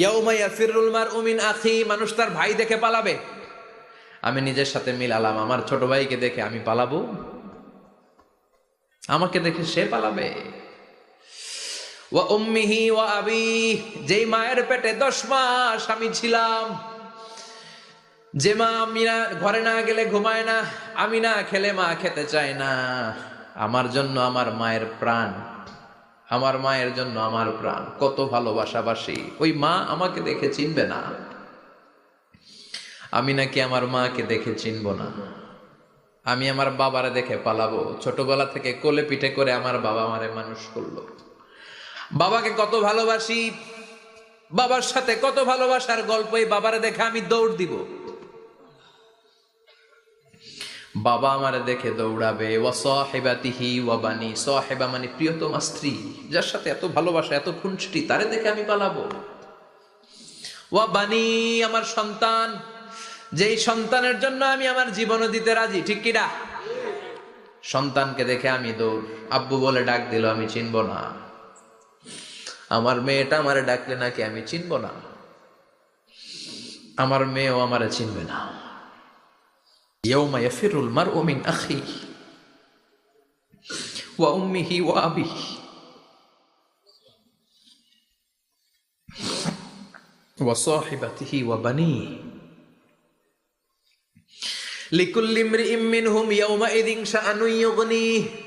ইয়াউমা ইয়াফিরুল মারউ মিন আখি, মানুষ তার ভাই দেখে পালাবে। আমি নিজের সাথে মিলালাম, আমার ছোট ভাইকে দেখে আমি পালাবো? আমাকে দেখে সে পালাবে? ওয়া উম্মিহি ওয়া আবি, যেই মায়ের পেটে 10 মাস আমি ছিলাম, যে মা আমি না ঘরে না গেলে ঘুমায় না, আমি না খেলে মা খেতে চায় না, আমার জন্য আমার মায়ের প্রাণ, আমার মায়ের জন্য আমার প্রাণ, কত ভালোবাসাবাসী। ওই মা আমাকে দেখে চিনবে না, আমি নাকি আমার মাকে দেখে চিনব না। আমি আমার বাবারে দেখে পালাবো? ছোটবেলা থেকে কোলে পিঠে করে আমার বাবা আমারে মানুষ করলো, বাবাকে কত ভালোবাসি, বাবার সাথে কত ভালোবাসার গল্প, এই বাবারে দেখে আমি দৌড় দিব, বাবা আমারে দেখে দৌড়াবে। ওয়া সাহিবাতিহি ওয়া বানি, সাহিবা মানে প্রিয়তমা স্ত্রী, যার সাথে এত ভালোবাসা এত খুনসুটি, তারে দেখে আমি পালাবো। ওয়া বানি, আমার সন্তান, যেই সন্তানের জন্য আমি আমার জীবনও দিতে রাজি, ঠিক কিনা? সন্তানকে দেখে আমি দৌড়, আব্বু বলে ডাক দিল আমি চিনব না, আমার মেয়েটা আমারে ডাকলে নাকি আমি চিনব না, আমার মেয়েও আমারে চিনবে না। ইয়াউমা ইয়াফিরুল মারউ মিন আখিহি ওয়া উম্মিহি ওয়া আবিহি ওয়া সাহিবাতিহি ওয়া বানিহি লিকুল্লি ইমরিইম মিনহুম ইয়াউমাইযিন শাআনুন ইউগনিহি।